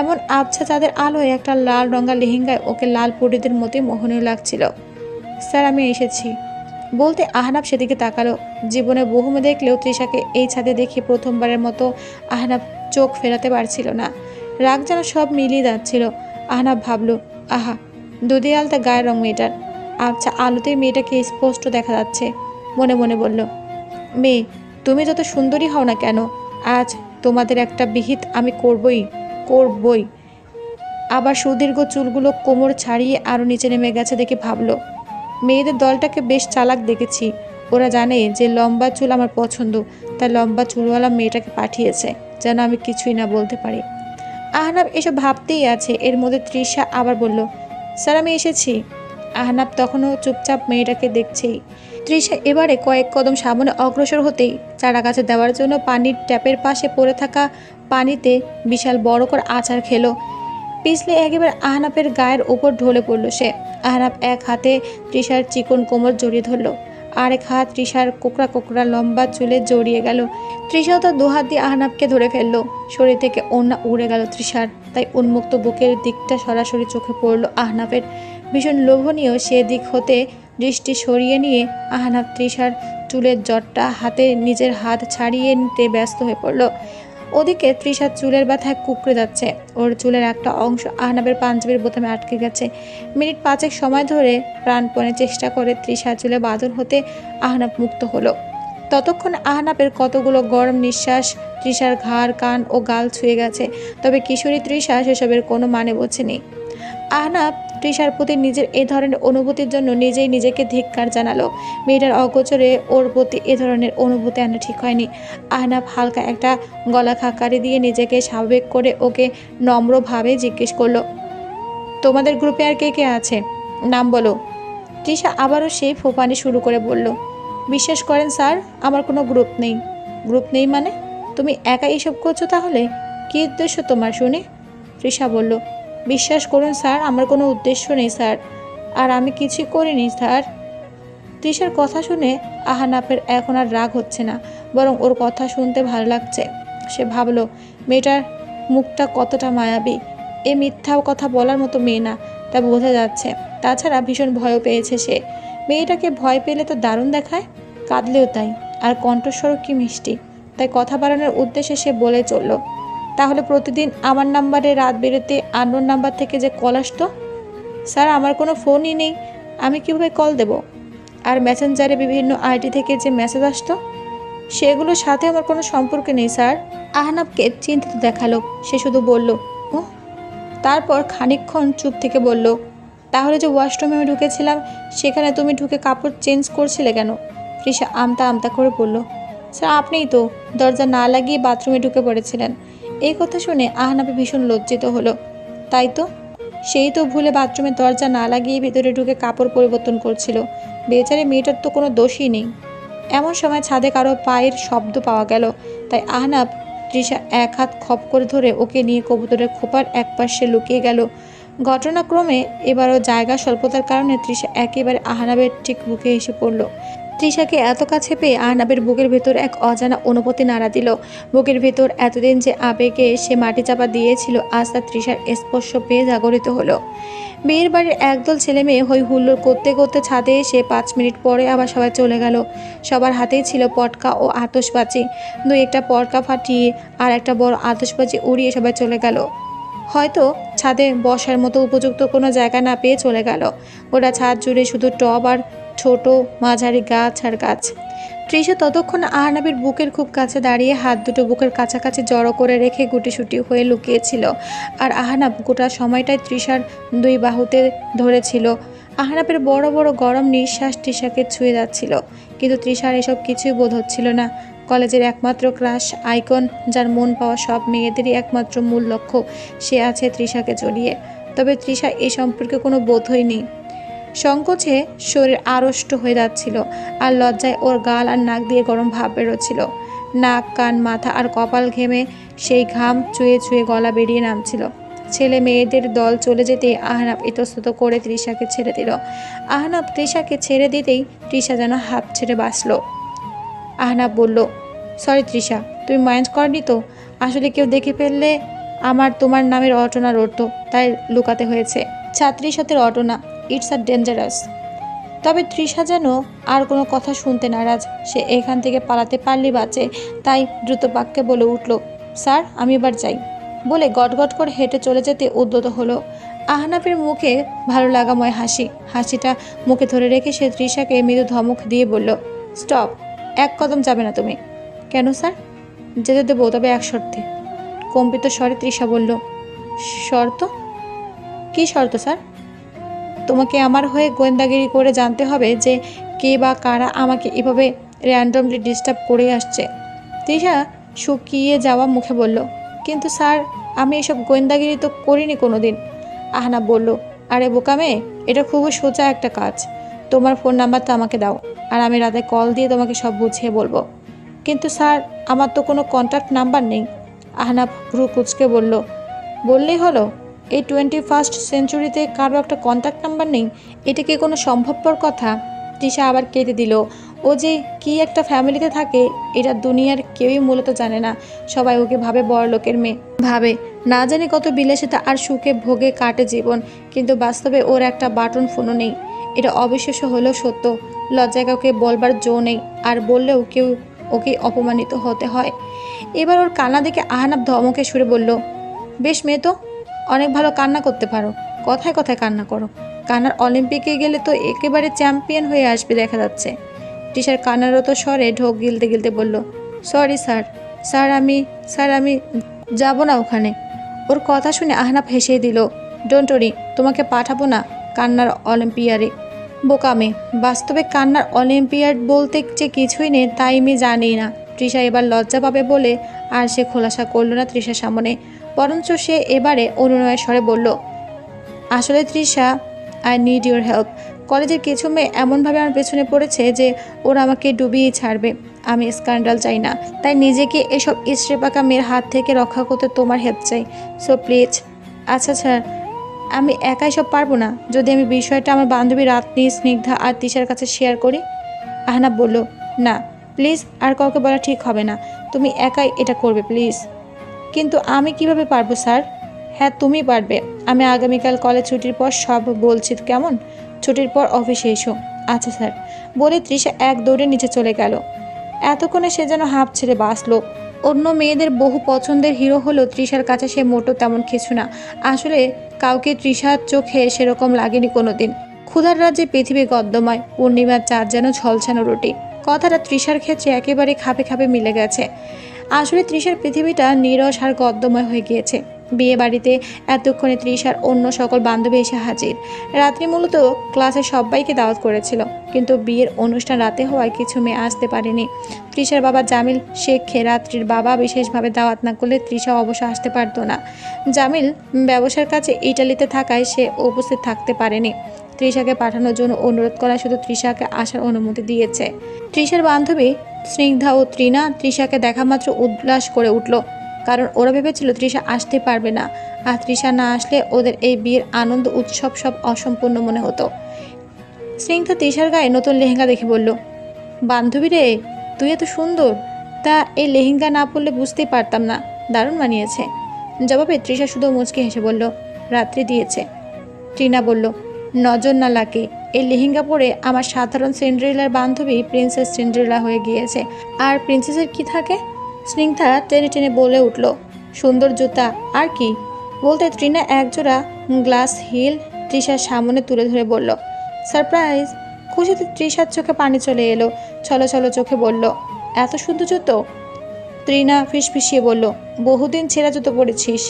এমন আবছা চাঁদের আলোয় একটা লাল রঙা লেহেঙ্গায় ওকে লাল পরীদের মতোই মোহনীয় লাগছিল। স্যার আমি এসেছি বলতে আহনাব সেদিকে তাকালো। জীবনে বহু মেয়ে দেখলেও তৃষাকে এই ছাদে দেখে প্রথমবারের মতো আহনাব চোখ ফেরাতে পারছিল না। রাগ যেন সব মিলিয়ে যাচ্ছিল। আহনাব ভাবল, আহা, দুধে আলতা গায়ের রং মেয়েটার, আবছা আলোতেই মেয়েটাকে স্পষ্ট দেখা যাচ্ছে। মনে মনে বলল, মেয়ে তুমি যত সুন্দরী হও না কেন, আজ তোমাদের একটা বিহিত আমি করবই। আবার সুদীর্ঘ চুলগুলো কোমর ছাড়িয়ে আরও নিচে নেমে গেছে দেখে ভাবলো, মেয়েদের দলটাকে বেশ চালাক দেখেছি। ওরা জানে যে লম্বা চুল আমার পছন্দ, তাই লম্বা চুলওয়ালা মেয়েটাকে পাঠিয়েছে যেন আমি কিছুই না বলতে পারি। আহনাব এসব ভাবতেই আছে, এর মধ্যে তৃষা আবার বলল, স্যার আমি এসেছি। আহনাব তখনও চুপচাপ মেয়েটাকে দেখছেই। তৃষা এবারে কয়েক কদম সামনে অগ্রসর হতেই চারা গাছে দেওয়ার জন্য পানির ট্যাপের পাশে পড়ে থাকা পানিতে বিশাল বড় করে আছাড় খেলো। পিছলে একেবারে আহনাফের গায়ের ওপর ঢলে পড়ল সে। আহনাফ এক হাতে তৃষার চিকন কোমর জড়িয়ে ধরল, আরেক হাত তৃষার কোকড়া কোকড়া লম্বা চুলে জড়িয়ে গেল। তৃষাও তার দুহাত দিয়ে আহনাফকে ধরে ফেললো। শরীর থেকে ওড়না উড়ে গেল তৃষার, তাই উন্মুক্ত বুকের দিকটা সরাসরি চোখে পড়ল আহনাফের। ভীষণ লোভনীয় সে দিক হতে দৃষ্টি সরিয়ে নিয়ে আহনাফ তৃষার চুলের জটটা হাতে নিজের হাত ছাড়িয়ে নিতে ব্যস্ত হয়ে পড়ল। ওদিকে তৃষার চুলের ব্যথায় কুঁকড়ে যাচ্ছে। ওর চুলের একটা অংশ আহনাবের পাঞ্জাবির বোতামে আটকে গেছে। মিনিট 5 সময় ধরে প্রাণপণে চেষ্টা করে তৃষার চুলে বাঁধন হতে আহনাব মুক্ত হলো। ততক্ষণ আহনাবের কতগুলো গরম নিঃশ্বাস তৃষার ঘাড়, কান ও গাল ছুঁয়ে গেছে। তবে কিশোরী তৃষা সেসবের কোনো মানে বোঝেনি। আহনাব তৃষার প্রতি নিজের এ ধরনের অনুভূতির জন্য নিজেই নিজেকে ধিক্কার জানালো। মেয়েটার অগোচরে ওর প্রতি এ ধরনের অনুভূতি আনা ঠিক হয়নি। আহনাব হালকা একটা গলা খাকারি দিয়ে নিজেকে স্বাভাবিক করে ওকে নম্রভাবে জিজ্ঞেস করলো, তোমাদের গ্রুপে আর কে কে আছে, নাম বলো। তৃষা আবারও সেই ফোপানি শুরু করে বলল, বিশ্বাস করেন স্যার, আমার কোনো গ্রুপ নেই। গ্রুপ নেই মানে? তুমি একাই এসব করছো তাহলে? কী উদ্দেশ্য তোমার শুনি? তৃষা বলল, বিশ্বাস করুন স্যার, আমার কোনো উদ্দেশ্য নেই স্যার, আর আমি কিছুই করিনি স্যার। তৃষার কথা শুনে আহানাপের এখন আর রাগ হচ্ছে না, বরং ওর কথা শুনতে ভালো লাগছে। সে ভাবলো, মেয়েটার মুখটা কতটা মায়াবী। এ মিথ্যা কথা বলার মতো মেয়ে না, তা বোঝা যাচ্ছে। তাছাড়া ভীষণ ভয়ও পেয়েছে সে। মেয়েটাকে ভয় পেলে তো দারুণ দেখায়, কাঁদলেও তাই, আর কণ্ঠস্বরও কি মিষ্টি। তাই কথা বাড়ানোর উদ্দেশ্যে সে বলে চলল, তাহলে প্রতিদিন আমার নাম্বারে রাত বেরোতে আননোন নাম্বার থেকে যে কল আসতো? স্যার, আমার কোনো ফোনই নেই, আমি কীভাবে কল দেব? আর মেসেঞ্জারে বিভিন্ন আইডি থেকে যে মেসেজ আসতো, সেগুলোর সাথে আমার কোনো সম্পর্ক নেই স্যার। আহনাবকে চিন্তিত দেখালো। সে শুধু বলল, ও। তারপর খানিকক্ষণ চুপ থেকে বলল, তাহলে যে ওয়াশরুমে আমি ঢুকেছিলাম, সেখানে তুমি ঢুকে কাপড় চেঞ্জ করছিলে কেন? তৃষা আমতা আমতা করে বলল, স্যার, আপনিই তো দরজা না লাগিয়ে বাথরুমে ঢুকে পড়েছিলেন। এই কথা শুনে আহনাবে ভীষণ লজ্জিত হলো। তাই তো, সেই তো ভুলে বাথরুমের দরজা না লাগিয়ে ভিতরে ঢুকে কাপড় পরিবর্তন করছিল। বেচারি মেয়েটার তো কোনো দোষই নেই। এমন সময় ছাদে কারো পায়ের শব্দ পাওয়া গেল। তাই আহনাব তৃষা এক হাত খপ করে ধরে ওকে নিয়ে কবুতরের খোপার একপাশে লুকিয়ে গেল। ঘটনাক্রমে এবারও জায়গা স্বল্পতার কারণে তৃষা একেবারে আহনাবের ঠিক বুকে এসে পড়ল। তৃষাকে এত কাছে পেয়ে আহনাবের বুকের ভেতর এক অজানা অনুভূতি নাড়া দিল। বুকের ভেতর এতদিন যে আবেগে সে মাটি চাপা দিয়েছিল, আজ তা তৃষার স্পর্শ পেয়ে জাগরিত হলো। বিয়ের বাড়ির একদল ছেলে মেয়ে হই হুল্লোড় করতে করতে ছাদে এসে 5 মিনিট পরে আবার সবাই চলে গেল। সবার হাতেই ছিল পটকা ও আতশবাজি। দুই একটা পটকা ফাটিয়ে আর একটা বড় আতশবাজি উড়িয়ে সবাই চলে গেল। হয়তো ছাদে বসার মতো উপযুক্ত কোনো জায়গা না পেয়ে চলে গেল। ওরা ছাদ জুড়ে শুধু টব আর ছোট মাঝারি গাছ আর গাছ। তৃষা ততক্ষণ আহনাবের বুকের খুব কাছে দাঁড়িয়ে হাত দুটো বুকের কাছাকাছি জড়ো করে রেখে গুটিসুটি হয়ে লুকিয়েছিল। আর আহনাব গোটা সময়টাই তৃষার দুই বাহুতে ধরেছিল। আহনাবের বড় বড় গরম নিঃশ্বাস তৃষাকে ছুঁয়ে যাচ্ছিল, কিন্তু তৃষার এসব কিছুই বোধ হচ্ছিল না। কলেজের একমাত্র ক্রাশ আইকন, যার মন পাওয়া সব মেয়েদেরই একমাত্র মূল লক্ষ্য, সে আছে তৃষাকে জড়িয়ে। তবে তৃষা এ সম্পর্কে কোনো বোধই নেই। সংকোচে শরীর আড়ষ্ট হয়ে যাচ্ছিল, আর লজ্জায় ওর গাল আর নাক দিয়ে গরম ভাব বেরোচ্ছিল। নাক, কান, মাথা আর কপাল ঘেমে সেই ঘাম চুয়ে চুয়ে গলা বেরিয়ে নামছিল। ছেলে মেয়েদের দল চলে যেতে আহনাব ইতস্তত করে তৃষাকে ছেড়ে দিল। আহনাব তৃষাকে ছেড়ে দিতেই তৃষা যেন হাঁপ ছেড়ে বাঁচল। আহনাব বলল, সরি তৃষা, তুমি মাইন্ড করনি তো? আসলে কেউ দেখে ফেললে আমার তোমার নামের রটনা রটতো, তাই লুকাতে হয়েছে। ছাত্রীর সাথে রটনা, ইটস আ ডেঞ্জারাস। তবে তৃষা যেন আর কোনো কথা শুনতে নারাজ। সে এখান থেকে পালাতে পারলেই বাঁচে, তাই দ্রুত বাক্যে বলে উঠল, স্যার, আমি এবার যাই। বলে গটগট করে হেঁটে চলে যেতে উদ্যত হলো। আহনাফের মুখে ভালো লাগাময় হাসি। হাসিটা মুখে ধরে রেখে সে তৃষাকে মৃদু ধমক দিয়ে বলল, স্টপ, এক কদম যাবে না তুমি। কেন স্যার? যেতে দেবো, তবে এক শর্তে। কম্পিত স্বরে তৃষা বলল, শর্ত? কী শর্ত স্যার? তোমাকে আমার হয়ে গোয়েন্দাগিরি করে জানতে হবে যে কে বা কারা আমাকে এভাবে র্যান্ডমলি ডিস্টার্ব করে আসছে। তৃষা শুকিয়ে যাওয়া মুখে বলল, কিন্তু স্যার, আমি এসব গোয়েন্দাগিরি তো করিনি কোনো দিন। আহনাব বলল, আরে বোকা মেয়ে, এটা খুবই সোজা একটা কাজ। তোমার ফোন নাম্বারটা আমাকে দাও, আর আমি রাতে কল দিয়ে তোমাকে সব বুঝিয়ে বলবো। কিন্তু স্যার, আমার তো কোনো কন্ট্যাক্ট নাম্বার নেই। আহনাব ভ্রু কুঁচকে বলল, বললেই হলো? এই 21st সেঞ্চুরিতে কারো একটা কন্ট্যাক্ট নাম্বার নেই? এটা কি কোনো সম্ভবপর কথা? তৃষা আবার কেঁদে দিল। ও যে কি একটা ফ্যামিলিতে থাকে, এটা দুনিয়ার কেউই মূলত জানে না। সবাই ওকে ভাবে বড়লোকের মেয়ে, ভাবে না জানি কত বিলাসিতা আর সুখে ভোগে কাটে জীবন, কিন্তু বাস্তবে ওর একটা বাটন ফোনও নেই। এটা অবিশ্বাস্য হলেও সত্য। লজ্জায় কাউকে বলবার জো নেই, আর বললেও কেউ ওকে অপমানিত হতে হয়। এবার ওর কান্না দেখে আহনাব ধমকে সুরে বলল, বেশ মেয়ে তো, অনেক ভালো কান্না করতে পারো। কথায় কথায় কান্না করো। কান্নার অলিম্পিকে গেলে তো একেবারে চ্যাম্পিয়ন হয়ে আসবে দেখা যাচ্ছে। তৃষার কান্নারত স্বরে ঢোক গিলতে গিলতে বলল, সরি স্যার, স্যার আমি যাব না ওখানে। ওর কথা শুনে আহনাব হেসেই দিল, ডোন্ট ওরি, তোমাকে পাঠাবো না কান্নার অলিম্পিয়ারে। বোকামে, বাস্তবে কান্নার অলিম্পিয়াড বলতে যে কিছুই নেই তাই আমি জানি না। তৃষা এবার লজ্জা পাবে বলে আর সে খোলাসা করল না তৃষার সামনে, বরঞ্চ সে এবারে অনুনয়ের স্বরে বলল, আসলে Trisha, I need your help. কলেজের কিছু মেয়ে এমনভাবে আমার পেছনে পড়েছে যে ওরা আমাকে ডুবিয়ে ছাড়বে। আমি স্ক্যান্ডাল চাই না, তাই নিজেকে এসব ইস্ত্রি পাকা মেয়ের হাত থেকে রক্ষা করতে তোমার হেল্প চাই। So please. আচ্ছা স্যার, আমি একাই সব পারবো না। যদি আমি বিষয়টা আমার বান্ধবী রাত্রি, স্নিগ্ধা আর তিশার কাছে শেয়ার করি? আহনাব বলল, না প্লিজ, আর কাউকে বলা ঠিক হবে না। তুমি একাই এটা করবে প্লিজ। কিন্তু আমি কিভাবে পারবো স্যার? হ্যাঁ তুমি পারবে। আমি আগামীকাল কলেজ ছুটির পর সব বলছি, কেমন? ছুটির পর অফিসে এসো। আচ্ছা স্যার, বলে তৃষা এক দৌড়ে নিচে চলে গেল। এতক্ষণে সে যেন হাঁপ ছেড়ে বাঁচল। অন্য মেয়েদের বহু পছন্দের হিরো হলেও তৃষার কাছে সে মোটো তেমন কিছু না। আসলে কাউকে তৃষার চোখে সেরকম লাগেনি কোনোদিন। ক্ষুধার রাজ্যে পৃথিবী গদ্যময়, পূর্ণিমার চাঁদ যেন ঝলসানো রুটি। কথাটা তৃষার ক্ষেত্রে একেবারে খাপে খাপে মিলে গেছে। আসলে তৃষার পৃথিবীটা নীরস আর গদ্যময় হয়ে গিয়েছে। বিয়ে বাড়িতে এতক্ষণে তৃষার অন্য সকল বান্ধবী এসে হাজির। রাত্রি মূলত ক্লাসে সবাইকে দাওয়াত করেছিল, কিন্তু বিয়ের অনুষ্ঠান রাতে হওয়ায় কিছু মেয়ে আসতে পারেনি। তৃষার বাবা জামিল শেখকে রাত্রির বাবা বিশেষভাবে দাওয়াত না করলে তৃষা অবশ্য আসতে পারতো না। জামিল ব্যবসার কাছে ইটালিতে থাকায় সে উপস্থিত থাকতে পারেনি। তৃষাকে পাঠানোর জন্য অনুরোধ করা শুধু তৃষাকে আসার অনুমতি দিয়েছে। তৃষার বান্ধবী স্নিগ্ধা ও তৃণা তৃষাকে দেখা মাত্র উল্লাস করে উঠল, কারণ ওরা ভেবেছিল তৃষা আসতে পারবে না, আর তৃষা না আসলে ওদের এই বিয়ের আনন্দ উৎসব সব অসম্পূর্ণ মনে হতো। স্নিগ্ধা তৃষার গায়ে নতুন লেহেঙ্গা দেখে বলল, বান্ধবী রে, তুই এত সুন্দর। তা এই লেহেঙ্গা না পরলে বুঝতেই পারতাম না, দারুণ মানিয়েছে। জবাবে তৃষা শুধু মুচকি হেসে বলল, রাত্রি দিয়েছে। তৃণা বলল, নজর না লাগে, এই লেহেঙ্গা পরে আমার সাধারণ সিন্ড্রেলার বান্ধবী প্রিন্সেস সিন্ড্রেলা হয়ে গিয়েছে। আর প্রিন্সেসের কি থাকে? স্নিগ্ধা টেনে টেনে বলে উঠল, সুন্দর জুতা আর কি। বলতে তৃণা একজোড়া গ্লাস হিল তৃষার সামনে তুলে ধরে বলল, সারপ্রাইজ। খুশিতে তৃষার চোখে পানি চলে এলো। ছলো ছলো চোখে বলল, এত সুন্দর জুতো? তৃণা ফিসফিসিয়ে বলল, বহুদিন ছেঁড়া জুতো পরেছিস,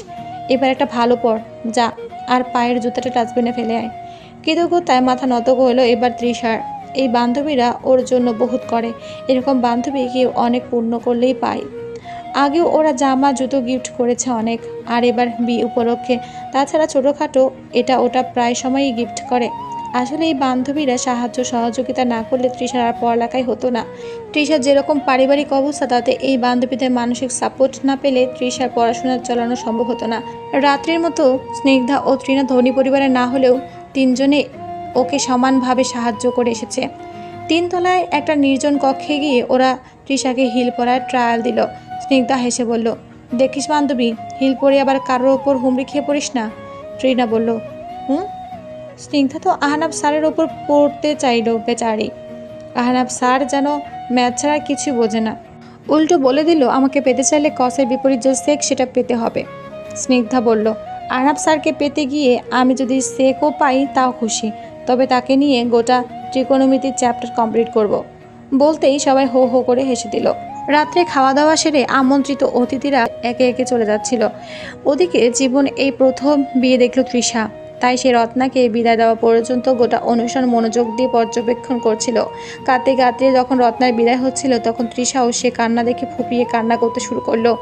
এবার একটা ভালো পর যা, আর পায়ের জুতাটা ডাস্টবিনে ফেলে আয়। কৃতজ্ঞতায় মাথা নত হলো এবার তৃষার। এই বান্ধবীরা ওর জন্য বহুত করে, এরকম বান্ধবী কেউ অনেক পূর্ণ করলেই পায়। আগেও ওরা জামা জুতো গিফট করেছে অনেক, আর এবার বিয়ে উপলক্ষে। তাছাড়া ছোটোখাটো এটা ওটা প্রায় সময়ই গিফট করে। আসলে এই বান্ধবীরা সাহায্য সহযোগিতা না করলে তৃষার আর পড়ালেখাই হতো না। তৃষার যেরকম পারিবারিক অবস্থা, তাতে এই বান্ধবীদের মানসিক সাপোর্ট না পেলে তৃষার পড়াশোনা চালানো সম্ভব হতো না। রাত্রির মতো স্নিগ্ধা ও তৃণা ধনী পরিবারে না হলেও তিনজনে ওকে সমানভাবে সাহায্য করে এসেছে। তিনতলায় একটা নির্জন কক্ষে গিয়ে ওরা তৃষাকে হিল পরার ট্রায়াল দিল। স্নিগ্ধা হেসে বলল, দেখিস বান্ধবী, হিল পরে আবার কারোর ওপর হুমড়ি খেয়ে পড়িস না। তৃণা বলল, হুম। স্নিগ্ধা তো আহনাব স্যারের ওপর পড়তে চাইল বেচারি। আহনাব স্যার যেন ম্যাথ ছাড়া কিছু বোঝে না, উল্টো বলে দিল আমাকে পেতে চাইলে কসের বিপরীত যে সেক সেটা পেতে হবে। স্নিগ্ধা বলল, আহনাব স্যারকে পেতে গিয়ে আমি যদি সেকও পাই তাও খুশি, তবে তাকে নিয়ে গোটা ত্রিকোণমিতির চ্যাপ্টার কমপ্লিট করব। বলতেই সবাই হো হো করে হেসে দিল। রাত্রে খাওয়া দাওয়া সেরে আমন্ত্রিত অতিথিরা একে একে চলে যাচ্ছিল। ওদিকে জীবন এই প্রথম বিয়ে দেখল তৃষা, তাই সে রত্নাকে বিদায় দেওয়া পর্যন্ত গোটা অনুষ্ঠান মনোযোগ দিয়ে পর্যবেক্ষণ করছিল। কাঁদতে কাঁদতে যখন রত্নার বিদায় হচ্ছিল, তখন তৃষাও সে কান্না দেখে ফুপিয়ে কান্না করতে শুরু করলো।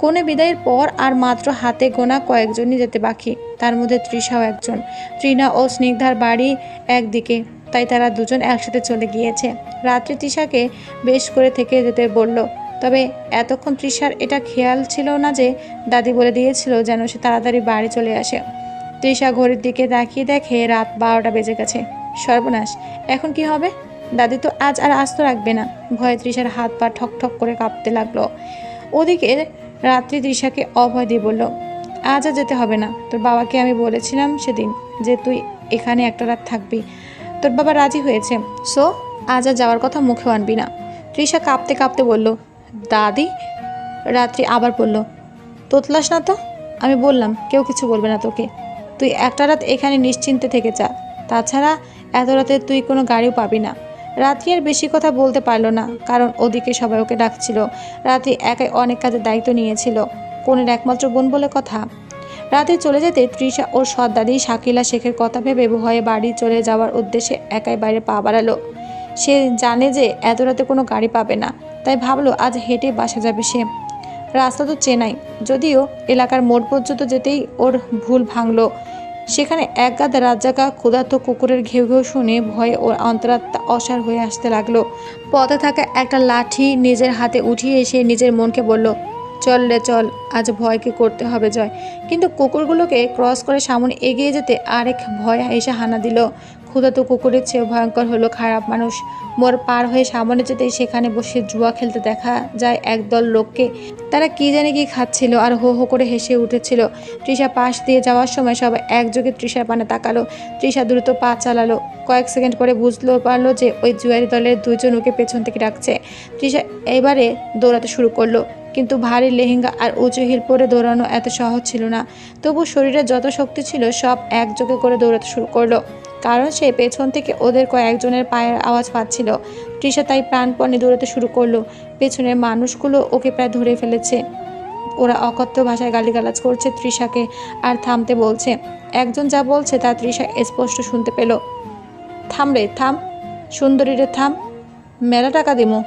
কোনে বিদায়ের পর আর মাত্র হাতে গোনা কয়েকজনই যেতে বাকি, তার মধ্যে তৃষাও একজন। তৃণা ও স্নিগ্ধার বাড়ি একদিকে, তাই তারা দুজন একসাথে চলে গিয়েছে। রাত্রে তৃষাকে বেশ করে থেকে যেতে বলল, তবে এতক্ষণ তৃষার এটা খেয়াল ছিল না যে দাদি বলে দিয়েছিল যেন সে তাড়াতাড়ি বাড়ি চলে আসে। তৃষা ঘড়ির দিকে তাকিয়ে দেখে রাত 12টা বেজে গেছে। সর্বনাশ, এখন কি হবে? দাদি তো আজ আর আস্ত রাখবে না। ভয়ে তৃষার হাত পা ঠক ঠক করে কাঁপতে লাগলো। ওদিকে রাত্রি তৃষাকে অভয় দিয়ে বলল, আজ আর যেতে হবে না। তোর বাবাকে আমি বলেছিলাম সেদিন যে তুই এখানে একটা রাত থাকবি, তোর বাবা রাজি হয়েছে। সো আজ আর যাওয়ার কথা মুখেও আনবি না। তৃষা কাঁপতে কাঁপতে বলল, দাদি। রাত্রি আবার বলল, তোতলাস না তো, আমি বললাম কেউ কিছু বলবে না তোকে। তুই একটা রাত এখানে নিশ্চিন্তে থেকে যা। তাছাড়া এত রাতে তুই কোনো গাড়িও পাবি না। রাত্রি আর বেশি কথা বলতে পারলো না, কারণ ওদিকে সবাই ওকে ডাকছিল। রাত্রি একাই অনেক কাজের দায়িত্ব নিয়েছিল, কোনের একমাত্র বোন বলে কথা। রাতে চলে যেতে তৃষা ওর সৎ দাদি শাকিলা শেখের কথা ভেবে ভয়ে বাড়ি চলে যাওয়ার উদ্দেশ্যে একাই বাইরে পা বাড়ালো। সে জানে যে এত রাতে কোনো গাড়ি পাবে না, তাই ভাবলো আজ হেঁটে বাসা যাবে সে। রাস্তা তো চেনাই, যদিও এলাকার মোড় পর্যন্ত যেতেই ওর ভুল ভাঙলো। সেখানে এক গাদা রাতজাগা ক্ষুধার্ত কুকুরের ঘেউ ঘেউ শুনে ভয়ে ওর অন্তরাত্মা অসাড় হয়ে আসতে লাগলো। পথে থাকা একটা লাঠি নিজের হাতে উঠিয়ে এসে নিজের মনকে বলল, চল রে চল, আজ ভয়কে করতে হবে জয়। কিন্তু কুকুরগুলোকে ক্রস করে সামনে এগিয়ে যেতে আরেক ভয় এসে হানা দিল। ক্ষুধার্ত কুকুরের চেয়ে ভয়ঙ্কর হলো খারাপ মানুষ। মোড় পার হয়ে সামনে যেতেই সেখানে বসে জুয়া খেলতে দেখা যায় একদল লোককে। তারা কি জানে কি খাচ্ছিল আর হো হো করে হেসে উঠেছিল। তৃষা পাশ দিয়ে যাওয়ার সময় সবাই একযোগে তৃষার পানে তাকালো। তৃষা দ্রুত পা চালালো। কয়েক সেকেন্ড পরে বুঝতে পারলো যে ওই জুয়ারি দলের দুইজন ওকে পেছন থেকে ডাকছে। তৃষা এবারে দৌড়াতে শুরু করলো, কিন্তু ভারী লেহেঙ্গা আর উঁচু হিল পরে দৌড়ানো এত সহজ ছিল না। তবু শরীরে যত শক্তি ছিল সব একযোগে করে দৌড়াতে শুরু করলো, কারণ সে পেছন থেকে ওদের কয়েকজনের পায়ের আওয়াজ পাচ্ছিল। তৃষা তাই প্রাণপণে দৌড়াতে শুরু করলো। পেছনের মানুষগুলো ওকে প্রায় ধরে ফেলেছে। ওরা অকথ্য ভাষায় গালিগালাজ করছে তৃষাকে আর থামতে বলছে। একজন যা বলছে তা তৃষা স্পষ্ট শুনতে পেল। থাম রে থাম, সুন্দরী রে থাম, মেলা টাকা দিমু,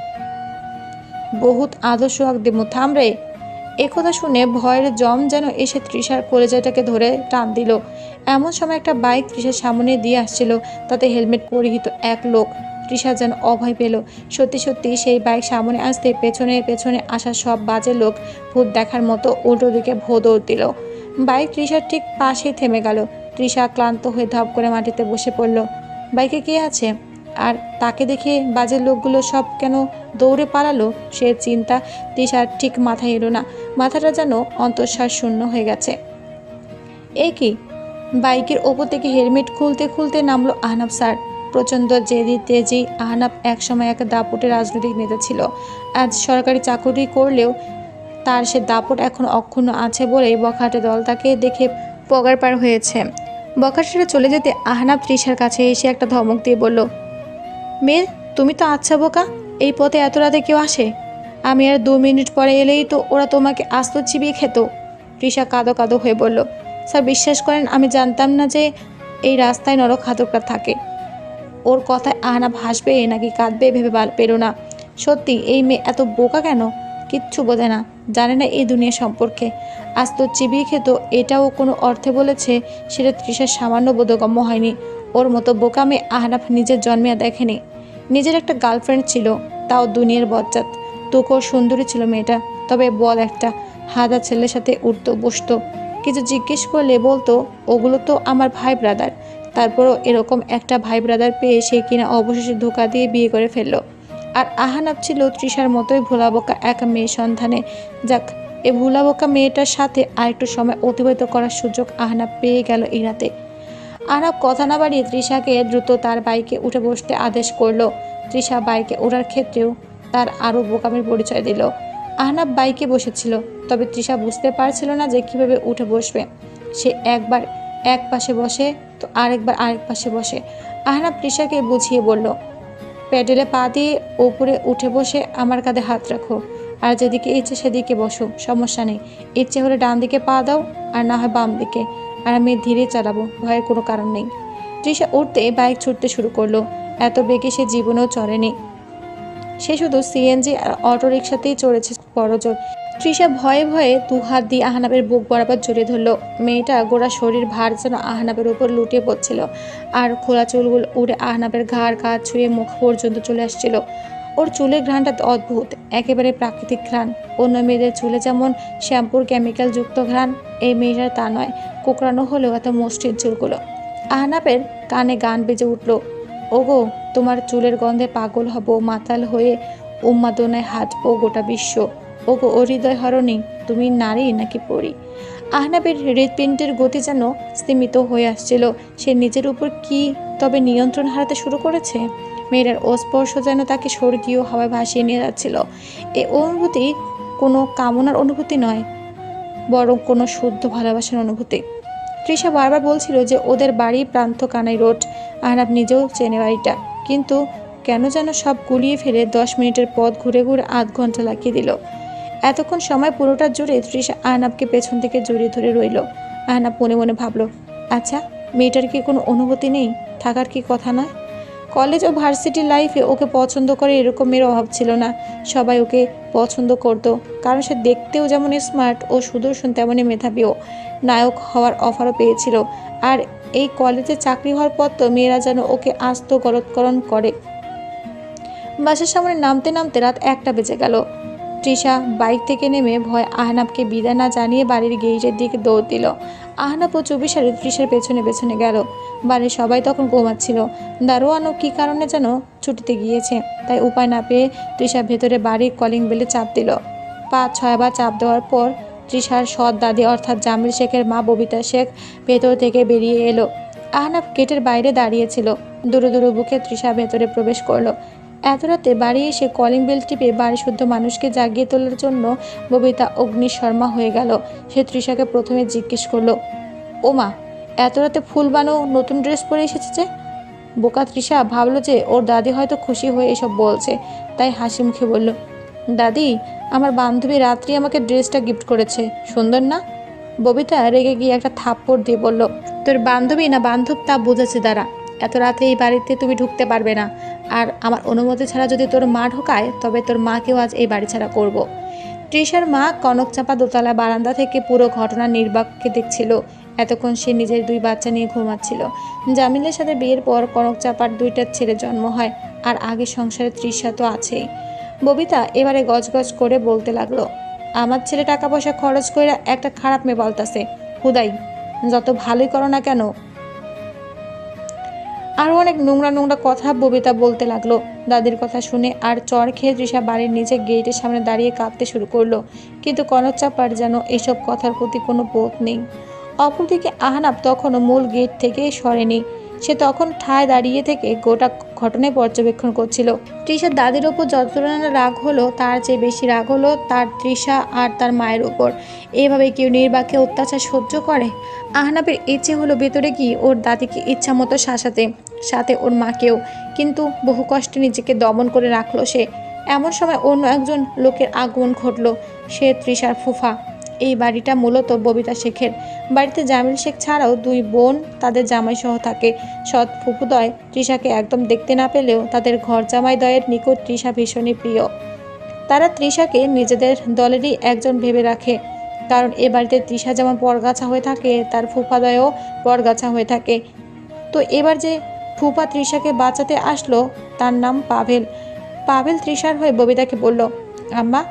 বহুত আদর্শ দিমু, থাম রে। একথা শুনে ভয়ের জম যেন এসে তৃষার কলেজাটাকে ধরে টান দিল। এমন সময় একটা বাইক তৃষার সামনে দিয়ে আসছিল, তাতে হেলমেট পরিহিত এক লোক। তৃষা যেন অভয় পেল। সত্যি সত্যি সেই বাইক সামনে আসতে পেছনে পেছনে আসা সব বাজে লোক ভূত দেখার মতো উল্টো দিকে ভো দৌড় দিল। বাইক তৃষার ঠিক পাশেই থেমে গেল। তৃষা ক্লান্ত হয়ে ধপ করে মাটিতে বসে পড়ল। বাইকে কে আছে? আর তাকে দেখে বাজে লোকগুলো সব কেন দৌড়ে পালালো সে চিন্তা তৃষার ঠিক মাথায় এলো না। মাথাটা যেন অন্তঃশ্বাস শূন্য হয়ে গেছে। এ কি? বাইকের ওপর থেকে হেলমেট খুলতে খুলতে নামলো আহনাব স্যার। প্রচণ্ড জেদি তেজি আহনাব একসময় এক দাপুটে রাজনৈতিক নেতা ছিল। আজ সরকারি চাকরি করলেও তার সে দাপট এখন অক্ষুণ্ণ আছে বলেই বখাটে দল তাকে দেখে পগার পার হয়েছে। বখাটেরা চলে যেতে আহনাব তৃষার কাছে এসে একটা ধমক দিয়ে বলল, মেয়ে তুমি তো আচ্ছা বোকা, এই পথে এত রাতে কেউ আসে? আমি আর 2 মিনিট পরে এলেই তো ওরা তোমাকে আস্ত চিবিয়ে খেত। তৃষা কাঁদো কাঁদো হয়ে বলল, স্যার বিশ্বাস করেন আমি জানতাম না যে এই রাস্তায় নরখাদকরা থাকে। ওর কথায় আহনাব হাসবে নাকি কাঁদবে ভেবে পেল না। সত্যি এই মেয়ে এত বোকা কেন? কিচ্ছু বোঝে না, জানে না এই দুনিয়া সম্পর্কে। আজ তো চিবিয়ে খেত এটাও কোনো অর্থে বলেছে, সেটা তৃষার সামান্য বোধগম্য হয়নি। ওর মতো বোকা মেয়ে আহনাব নিজের জন্মে দেখেনি। নিজের একটা গার্লফ্রেন্ড ছিল, তাও দুনিয়ার বজ্জাত। তুকোর সুন্দরী ছিল মেয়েটা, তবে বল একটা হাদা ছেলের সাথে উঠতো বসতো। কিছু জিজ্ঞেস করলে বলতো ওগুলো তো আমার ভাই ব্রাদার। তারপরও এরকম একটা ভাই ব্রাদার পেয়ে সে কিনা অবশেষে ধোকা দিয়ে বিয়ে করে ফেললো। আর আহনাব ছিল তৃষার মতোই ভোলাবোকা এক মেয়ে সন্ধানে। যাক, এই ভোলাবোকা মেয়েটার সাথে আরেকটু সময় অতিবাহিত করার সুযোগ আহনাব পেয়ে গেল এই রাতে। আহনাব কথা না বাড়িয়ে তৃষাকে দ্রুত তার বাইকে উঠে বসতে আদেশ করলো। তৃষা বাইকে ওঠার ক্ষেত্রেও তার আরও বোকামির পরিচয় দিল। আহনাব বাইকে বসেছিল, তবে তৃষা বুঝতে পারছিল না যে কীভাবে উঠে বসবে। সে একবার এক পাশে বসে তো আরেকবার আরেক পাশে বসে। আহনাব তৃষাকে বুঝিয়ে বলল, প্যাডেলে পা দিয়ে উপরে উঠে বসে আমার কাঁধে হাত রাখো, আর যেদিকে ইচ্ছে সেদিকে বসো, সমস্যা নেই। ইচ্ছে হলে ডান দিকে পা দাও আর না হয় বাম দিকে, আর আমি ধীরে চালাবো, ভয়ের কোনো কারণ নেই। তৃষা উঠতে বাইক ছুটতে শুরু করলো। এত বেগে সে জীবনেও চড়েনি। সে শুধু সিএনজি আর অটোরিকশাতেই চড়েছে বড়জোর। তৃষা ভয়ে ভয়ে 2 হাত দিয়ে আহনাবের বুক বরাবর জড়িয়ে ধরলো। মেয়েটা গোড়া শরীর ভার যেন আহনাবের উপর লুটিয়ে পড়ছিল, আর খোলা চুলগুলো উড়ে আহনাবের ঘাড় কাঁধ ছুঁয়ে মুখ পর্যন্ত চলে আসছিল। ওর চুলের ঘ্রাণটা অদ্ভুত, একেবারে প্রাকৃতিক ঘ্রাণ। অন্য মেয়েদের চুলে যেমন শ্যাম্পুর কেমিক্যাল যুক্ত ঘ্রাণ, এই মেয়েটার তা নয়। কোকড়ানো হলেও এত মসৃণ চুলগুলো। আহনাবের কানে গান বেজে উঠল, ওগো তোমার চুলের গন্ধে পাগল হব, মাতাল হয়ে উন্মাদনায় হাঁটবো গোটা বিশ্ব। ওগো ও হৃদয় হরণী, তুমি নারী নাকি পরী? আহনাবের হৃৎপিণ্ডের গতি যেন স্তিমিত হয়ে আসছিল। সে নিজের উপর কি তবে নিয়ন্ত্রণ হারাতে শুরু করেছে? মেয়েটার অস্পর্শ যেন তাকে স্বর্গীয় হাওয়ায় ভাসিয়ে নিয়ে যাচ্ছিল। এই অনুভূতি কোনো কামনার অনুভূতি নয়, বরং কোনো শুদ্ধ ভালোবাসার অনুভূতি। তৃষা বারবার বলছিল যে ওদের বাড়ি প্রান্ত কানাই রোড। আহনাব নিজেও চেনে বাড়িটা, কিন্তু কেন যেন সব গুলিয়ে ফেলে 10 মিনিটের পথ ঘুরে ঘুরে আধ ঘন্টা লাগিয়ে দিল। এতক্ষণ সময় পুরোটা জুড়ে তৃষা আহনাবকে পেছন থেকে জড়িয়ে ধরে রইল। আহনাব মনে মনে ভাবল, আচ্ছা মেয়েটার কি কোনো অনুভূতি নেই, থাকার কি কথা নয়? কলেজ ও ভার্সিটি লাইফে ওকে পছন্দ করে এরকম মেয়ের অভাব ছিল না। সবাই ওকে পছন্দ করত, কারণ সে দেখতেও যেমন স্মার্ট ও সুদর্শন তেমনই মেধাবীও। নায়ক হওয়ার অফারও পেয়েছিল। আর এই কলেজে চাকরি হওয়ার পর তো মেয়েরা যেন ওকে আস্ত গলৎকরণ করে। বাসার সামনে নামতে নামতে রাত 1টা বেজে গেল। তৃষা বাইক থেকে নেমে ভয় আহনাবকে বিদায় না জানিয়ে বাড়ির গেটের দিকে দৌড় দিল। আহনাব ও চুপিসারে তৃষার পেছনে পেছনে গেল। বাড়ির সবাই তখন ঘুমাচ্ছিল। দারোয়ানও কী কারণে যেন ছুটিতে গিয়েছে, তাই উপায় না পেয়ে তৃষা ভেতরে বাড়ির কলিং বেলে চাপ দিল। 5-6 বার চাপ দেওয়ার পর তৃষার সৎ দাদি অর্থাৎ জামিল শেখের মা ববিতা শেখ ভেতর থেকে বেরিয়ে এলো। আহনাব গেটের বাইরে দাঁড়িয়েছিল। দূরে দূরে বুকে তৃষা ভেতরে প্রবেশ করলো। এত রাতে বাড়ি এসে কলিং বেল টিপে বাড়ি শুদ্ধ মানুষকে জাগিয়ে তোলার জন্য ববিতা অগ্নিশর্মা হয়ে গেল। সে তৃষাকে প্রথমে জিজ্ঞেস করলো, ওমা, এত রাতে ফুল বানো নতুন ড্রেস পরে এসেছে যে? বোকা তৃষা ভাবলো যে ওর দাদি হয়তো খুশি হয়ে এসব বলছে, তাই হাসি মুখে বলল, দাদি, আমার বান্ধবী রাত্রি আমাকে ড্রেসটা গিফট করেছে, সুন্দর না? ববিতা রেগে গিয়ে একটা থাপ্পড় দিয়ে বলল, তোর বান্ধবী না বান্ধব তা বুঝেছে দাঁড়া। এত রাতে এই বাড়িতে তুমি ঢুকতে পারবে না, আর আমার অনুমতি ছাড়া যদি তোর মা ঢোকায় তবে তোর মাকেও আজ এই বাড়ি ছাড়া করব। তৃষার মা কনকচাপা দোতলা বারান্দা থেকে পুরো ঘটনা নির্বাককে দেখছিল। এতক্ষণ সে নিজের 2 বাচ্চা নিয়ে ঘুমাচ্ছিল। জামিলের সাথে বিয়ের পর কনকচাপার 2টা ছেলে জন্ম হয়, আর আগে সংসারে তৃষা তো আছেই। ববিতা এবারে গজগজ করে বলতে লাগলো, আমার ছেলে টাকা পয়সা খরচ করে একটা খারাপ মেয়ে বলতাছে, হুদাই যত ভালোই করো না কেন। আরও অনেক নোংরা নোংরা কথা ববিতা বলতে লাগলো। দাদির কথা শুনে আর চড় খেয়ে তৃষা বাড়ির নিচে গেটের সামনে দাঁড়িয়ে কাঁদতে শুরু করলো। কিন্তু কনকচাপার যেন এসব কথার প্রতি কোনো বোধ নেই। অপরদিকে আহনাব তখনও মূল গেট থেকে সরেনি। সে তখন ঠায় দাঁড়িয়ে থেকে গোটা ঘটনায় পর্যবেক্ষণ করছিল। তৃষার দাদির ওপর যতটা না রাগ হলো, তার চেয়ে বেশি রাগ হলো তার তৃষা আর তার মায়ের ওপর। এভাবে কেউ নির্বাকে অত্যাচার সহ্য করে? আহনাবের ইচ্ছে হলো ভেতরে গিয়ে ওর দাদিকে ইচ্ছা মতো শাসাতে, সাথে ওর মাকেও, কিন্তু বহু কষ্টে নিজেকে দমন করে রাখলো সে। এমন সময় অন্য একজন লোকের আগমন ঘটলো। সে তৃষার ফুফা। এই বাড়িটা মূলত ববিতা শেখের। বাড়িতে জামিল শেখ ছাড়াও 2 বোন তাদের জামাইসহ থাকে। সৎ ফুফুদয় তৃষাকে একদম দেখতে না পেলেও তাদের ঘর জামাইদয়ের নিকট তৃষা ভীষণই প্রিয়। তারা তৃষাকে নিজেদের দলেরই একজন ভেবে রাখে, কারণ এ বাড়িতে তৃষা যেমন পরগাছা হয়ে থাকে, তার ফুফাদয়ও পরগাছা হয়ে থাকে। তো এবার যে ফুফা তৃষাকে বাঁচাতে আসলো তার নাম পাভেল। পাভেল তৃষার হয়ে ববিতাকে বলল, আম্মা,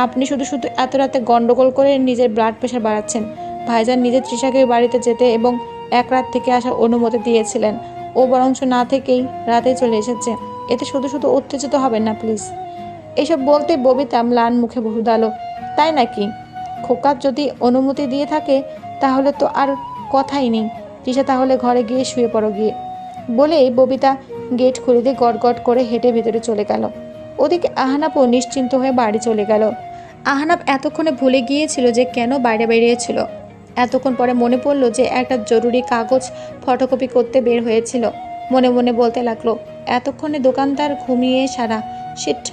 আপনি শুধু শুধু এত রাতে গন্ডগোল করে নিজের ব্লাড প্রেশার বাড়াচ্ছেন। ভাইজান নিজে তৃষাকে বাড়িতে যেতে এবং 1 রাত থেকে আসার অনুমতি দিয়েছিলেন। ও বরঞ্চ না থেকেই রাতে চলে এসেছে। এতে শুধু শুধু উত্তেজিত হবেন না প্লিজ। এসব বলতে ববিতা ম্লান মুখে ভুরুদালো, তাই নাকি? খোকা যদি অনুমতি দিয়ে থাকে তাহলে তো আর কথাই নেই। তৃষা তাহলে ঘরে গিয়ে শুয়ে পড়ো গিয়ে। বলেই ববিতা গেট খুলে দিয়ে গটগট করে হেঁটে ভেতরে চলে গেল। ওদিকে আহনাবও নিশ্চিন্ত হয়ে বাড়ি চলে গেল। আহনাব এতক্ষণে ভুলে গিয়েছিল যে কেন বাইরে বেরিয়েছিল। এতক্ষণ পরে মনে পড়ল যে একটা জরুরি কাগজ ফটোকপি করতে বের হয়েছিল। মনে মনে বলতে লাগলো, এতক্ষণে দোকানদার ঘুমিয়ে সারা, শিট,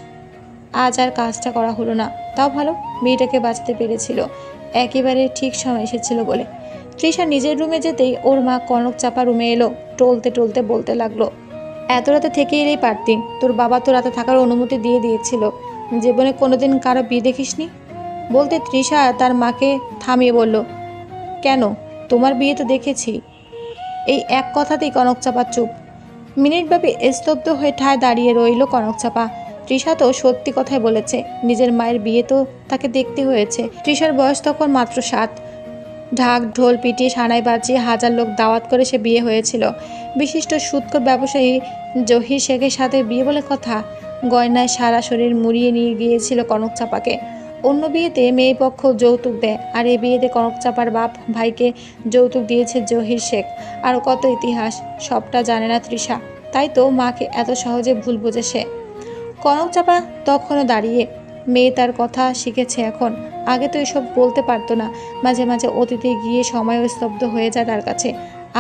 আজ আর কাজটা করা হলো না। তাও ভালো, মেয়েটাকে বাঁচাতে পেরেছিল, একেবারে ঠিক সময় এসেছিল বলে। তৃষা নিজের রুমে যেতেই ওর মা কনকচাপা রুমে এলো। টলতে টলতে বলতে লাগলো, এত রাতে থেকে এলেই পারতি, তোর বাবা তো রাতে থাকার অনুমতি দিয়ে দিয়েছিল। জীবনে কোনোদিন কারো বিয়ে দেখিসনি? বলতে তৃষা তার মাকে থামিয়ে বলল, কেন, তোমার বিয়ে তো দেখেছি। এই এক কথাতেই কনকচাপা চুপ। মিনিটব্যাপী স্তব্ধ হয়ে ঠায় দাঁড়িয়ে রইল কনকচাপা। তৃষা তো সত্যি কথাই বলেছে, নিজের মায়ের বিয়ে তো তাকে দেখতে হয়েছে। তৃষার বয়স তখন মাত্র 7। ঢাক ঢোল পিটিয়ে সানাই বাজিয়ে 1000 লোক দাওয়াত করে সে বিয়ে হয়েছিল। বিশিষ্ট সুদখোর ব্যবসায়ী জহির শেখের সাথে বিয়ে বলে কথা। গয়নায় সারা শরীর মুড়িয়ে নিয়ে গিয়েছিল কনকচাপাকে। অন্য বিয়েতে মেয়ে পক্ষ যৌতুক দেয়, আর এই বিয়েতে কনকচাপার বাপ ভাইকে যৌতুক দিয়েছে জহির শেখ। আর কত ইতিহাস, সবটা জানে না তৃষা, তাই তো মাকে এত সহজে ভুল বোঝে সে। কনকচাপা তখনও দাঁড়িয়ে। মেয়ে তার কথা শিখেছে এখন, আগে তো এসব বলতে পারতো না। মাঝে মাঝে অতীতে গিয়ে সময়ও স্তব্ধ হয়ে যায় তার কাছে।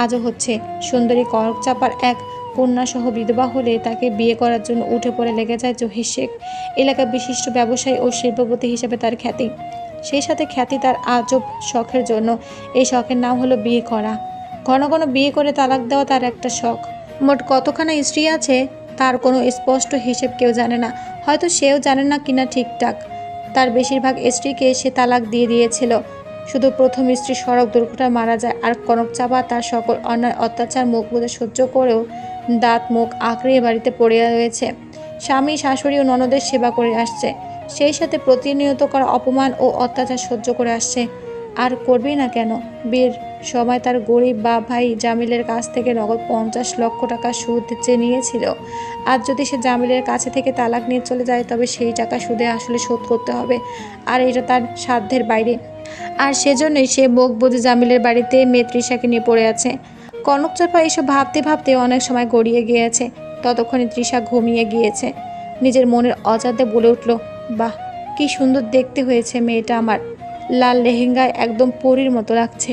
আজও হচ্ছে। সুন্দরী কনকচাপার এক কন্যাসহ বিধবা হলে তাকে বিয়ে করার জন্য উঠে পড়ে লেগে যায় জহির শেখ। এলাকার বিশিষ্ট ব্যবসায়ী ও শিল্পপতি হিসেবে তার খ্যাতি। সেই সাথে খ্যাতি তার আজব শখের জন্য। এই শখের নাম হলো বিয়ে করা। ঘন ঘন বিয়ে করে তালাক দেওয়া তার একটা শখ। মোট কতখানা স্ত্রী আছে তার কোনো স্পষ্ট হিসেব কেউ জানে না, হয়তো সেও জানে না কিনা ঠিকঠাক। তার বেশিরভাগ স্ত্রীকে সে তালাক দিয়ে দিয়েছিল। শুধু প্রথম স্ত্রী সড়ক দুর্ঘটনায় মারা যায় আর কনক চাপা তার সকল অন্যায় অত্যাচার মুখ বুজে সহ্য করেও দাঁত মুখ আঁকড়িয়ে বাড়িতে পড়ে রয়েছে। স্বামী শাশুড়ি ও ননদের সেবা করে আসছে, সেই সাথে প্রতিনিয়ত করা অপমান ও অত্যাচার সহ্য করে আসছে। আর করবেই না কেন? বিয়ের সময় তার গরিব বা ভাই জামিলের কাছ থেকে নগদ 50 লক্ষ টাকা সুদ চেয়ে নিয়েছিল। আর যদি সে জামিলের কাছে থেকে তালাক নিয়ে চলে যায় তবে সেই টাকা সুদে আসলে শোধ করতে হবে, আর এটা তার সাধ্যের বাইরে। আর সেজন্যই সে মুখ বুজে জামিলের বাড়িতে মেয়ে তৃষাকে নিয়ে পড়ে আছে। কনক চাপা এসব ভাবতে ভাবতে অনেক সময় গড়িয়ে গিয়েছে। ততক্ষণে তৃষা ঘুমিয়ে গিয়েছে। নিজের মনের অজান্তে বলে উঠল, বাহ, কি সুন্দর দেখতে হয়েছে মেয়েটা আমার। লাল লেহেঙ্গায় একদম পরীর মতো লাগছে।